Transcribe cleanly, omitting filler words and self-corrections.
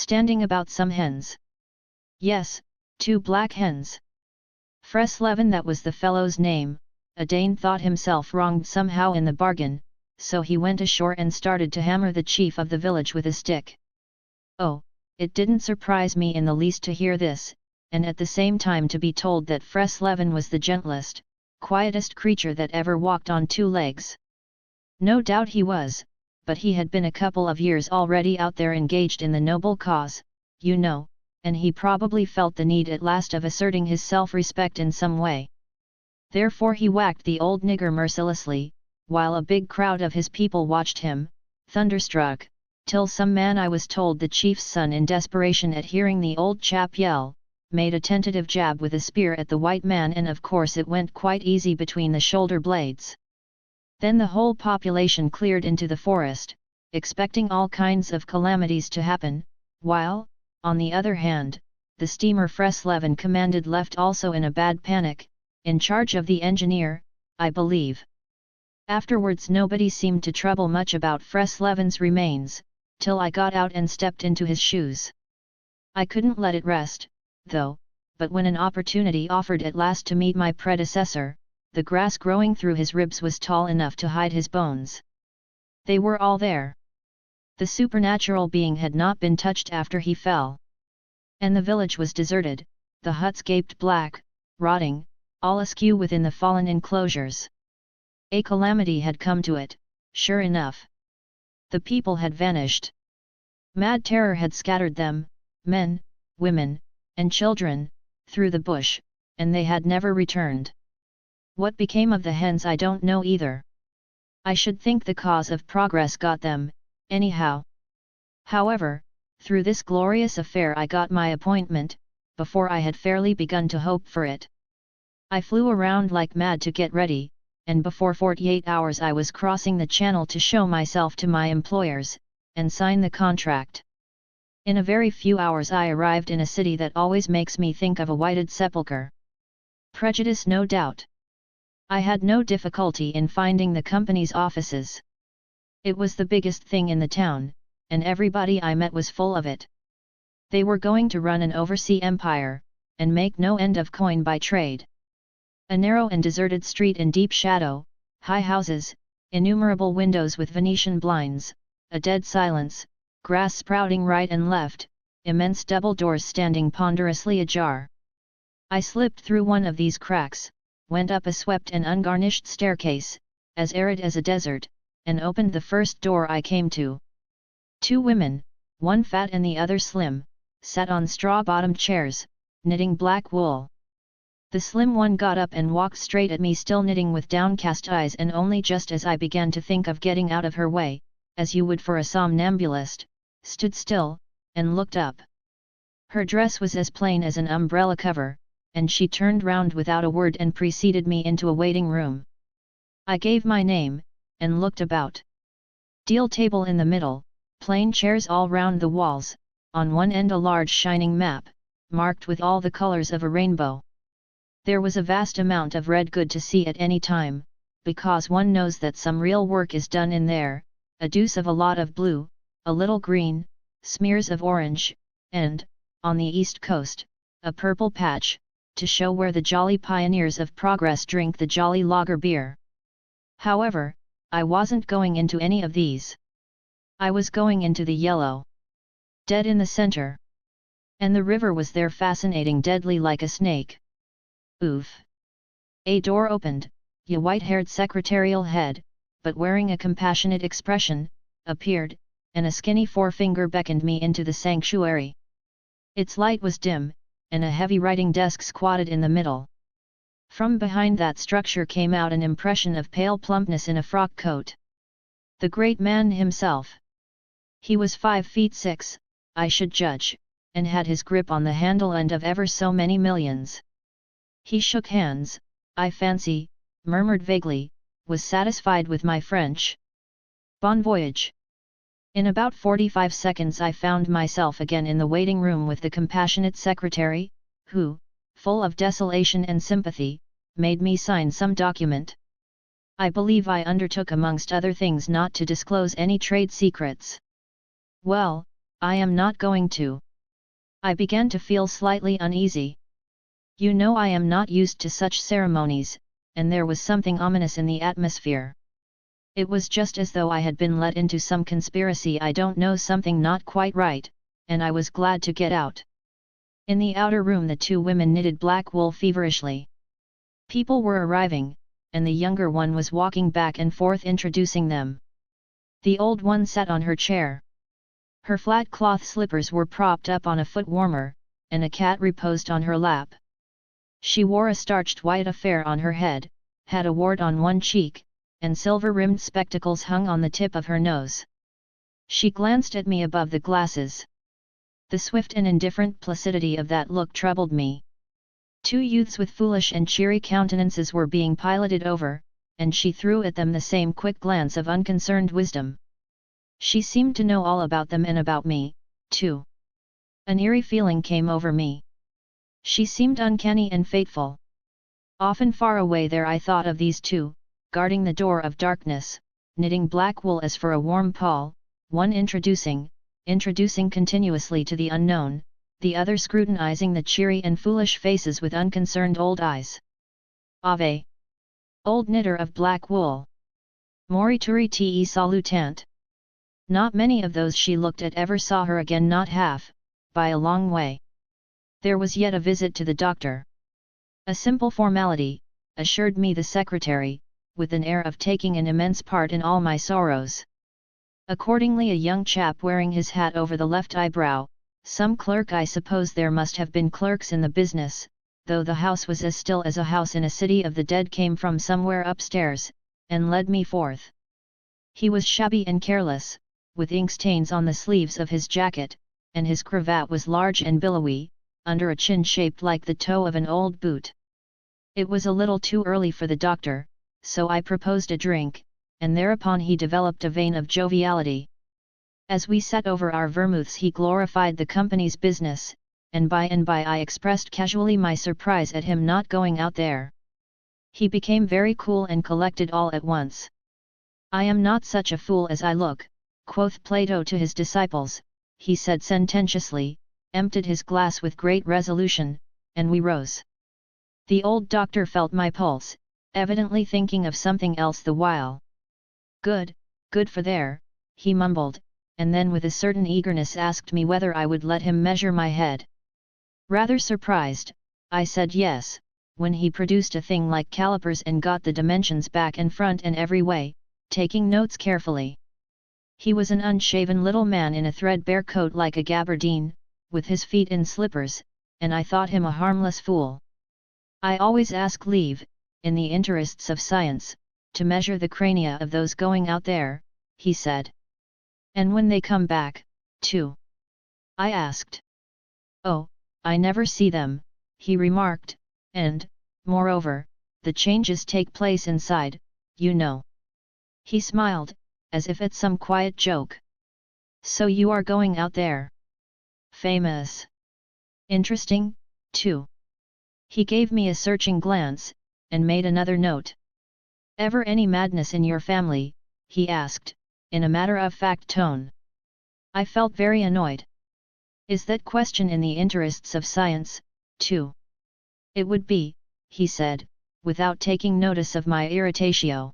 standing about some hens. Yes, 2 black hens. Freslevin, that was the fellow's name. A Dane thought himself wronged somehow in the bargain, so he went ashore and started to hammer the chief of the village with a stick. Oh, it didn't surprise me in the least to hear this, and at the same time to be told that Freslevin was the gentlest, quietest creature that ever walked on 2 legs. No doubt he was, but he had been a couple of years already out there engaged in the noble cause, you know, and he probably felt the need at last of asserting his self-respect in some way. Therefore he whacked the old nigger mercilessly, while a big crowd of his people watched him, thunderstruck, till some man, I was told the chief's son, in desperation at hearing the old chap yell, made a tentative jab with a spear at the white man, and of course it went quite easy between the shoulder blades. Then the whole population cleared into the forest, expecting all kinds of calamities to happen, while, on the other hand, the steamer Freslevin commanded left also in a bad panic, in charge of the engineer, I believe. Afterwards nobody seemed to trouble much about Freslevin's remains, till I got out and stepped into his shoes. I couldn't let it rest, though, but when an opportunity offered at last to meet my predecessor, the grass growing through his ribs was tall enough to hide his bones. They were all there. The supernatural being had not been touched after he fell. And the village was deserted, the huts gaped black, rotting, all askew within the fallen enclosures. A calamity had come to it, sure enough. The people had vanished. Mad terror had scattered them, men, women, and children, through the bush, and they had never returned. What became of the hens I don't know either. I should think the cause of progress got them, anyhow. However, through this glorious affair I got my appointment, before I had fairly begun to hope for it. I flew around like mad to get ready, and before 48 hours I was crossing the channel to show myself to my employers, and sign the contract. In a very few hours I arrived in a city that always makes me think of a whited sepulchre. Prejudice, no doubt. I had no difficulty in finding the company's offices. It was the biggest thing in the town, and everybody I met was full of it. They were going to run an overseas empire, and make no end of coin by trade. A narrow and deserted street in deep shadow, high houses, innumerable windows with Venetian blinds, a dead silence, grass sprouting right and left, immense double doors standing ponderously ajar. I slipped through one of these cracks, went up a swept and ungarnished staircase, as arid as a desert, and opened the first door I came to. 2 women, one fat and the other slim, sat on straw-bottomed chairs, knitting black wool. The slim one got up and walked straight at me, still knitting with downcast eyes, and only just as I began to think of getting out of her way, as you would for a somnambulist, stood still, and looked up. Her dress was as plain as an umbrella cover, and she turned round without a word and preceded me into a waiting room. I gave my name, and looked about. Deal table in the middle, plain chairs all round the walls, on one end a large shining map, marked with all the colors of a rainbow. There was a vast amount of red good to see at any time, because one knows that some real work is done in there, a deuce of a lot of blue, a little green, smears of orange, and, on the east coast, a purple patch, to show where the jolly pioneers of progress drink the jolly lager beer. However, I wasn't going into any of these. I was going into the yellow. Dead in the center. And the river was there, fascinating, deadly like a snake. Oof! A door opened, a white-haired secretarial head, but wearing a compassionate expression, appeared, and a skinny forefinger beckoned me into the sanctuary. Its light was dim, and a heavy writing desk squatted in the middle. From behind that structure came out an impression of pale plumpness in a frock coat. The great man himself. He was 5 feet 6, I should judge, and had his grip on the handle end of ever so many millions. He shook hands, I fancy, murmured vaguely, was satisfied with my French. Bon voyage. In about 45 seconds I found myself again in the waiting room with the compassionate secretary, who, full of desolation and sympathy, made me sign some document. I believe I undertook amongst other things not to disclose any trade secrets. Well, I am not going to. I began to feel slightly uneasy. You know I am not used to such ceremonies, and there was something ominous in the atmosphere. It was just as though I had been let into some conspiracy, I don't know, something not quite right, and I was glad to get out. In the outer room the two women knitted black wool feverishly. People were arriving, and the younger one was walking back and forth introducing them. The old one sat on her chair. Her flat cloth slippers were propped up on a foot warmer, and a cat reposed on her lap. She wore a starched white affair on her head, had a wart on one cheek, and silver-rimmed spectacles hung on the tip of her nose. She glanced at me above the glasses. The swift and indifferent placidity of that look troubled me. Two youths with foolish and cheery countenances were being piloted over, and she threw at them the same quick glance of unconcerned wisdom. She seemed to know all about them and about me, too. An eerie feeling came over me. She seemed uncanny and fateful. Often far away there I thought of these two, guarding the door of darkness, knitting black wool as for a warm pall, one introducing continuously to the unknown, the other scrutinizing the cheery and foolish faces with unconcerned old eyes. Ave! Old knitter of black wool! Morituri te salutant! Not many of those she looked at ever saw her again, not half, by a long way. There was yet a visit to the doctor. A simple formality, assured me the secretary, with an air of taking an immense part in all my sorrows. Accordingly a young chap wearing his hat over the left eyebrow, some clerk, I suppose there must have been clerks in the business, though the house was as still as a house in a city of the dead, came from somewhere upstairs, and led me forth. He was shabby and careless, with ink stains on the sleeves of his jacket, and his cravat was large and billowy, under a chin shaped like the toe of an old boot. It was a little too early for the doctor, so I proposed a drink, and thereupon he developed a vein of joviality. As we sat over our vermouths he glorified the company's business, and by I expressed casually my surprise at him not going out there. He became very cool and collected all at once. I am not such a fool as I look, quoth Plato to his disciples, he said sententiously, emptied his glass with great resolution, and we rose. The old doctor felt my pulse, evidently thinking of something else the while. Good for there, he mumbled, and then with a certain eagerness asked me whether I would let him measure my head. Rather surprised, I said yes, when he produced a thing like calipers and got the dimensions back and front and every way, taking notes carefully. He was an unshaven little man in a threadbare coat like a gabardine, with his feet in slippers, and I thought him a harmless fool. I always ask leave, in the interests of science, to measure the crania of those going out there, he said. And when they come back, too? I asked. Oh, I never see them, he remarked, and, moreover, the changes take place inside, you know. He smiled, as if at some quiet joke. So you are going out there? Famous. Interesting, too. He gave me a searching glance, and made another note. Ever any madness in your family? He asked, in a matter-of-fact tone. I felt very annoyed. Is that question in the interests of science, too? It would be, he said, without taking notice of my irritatio.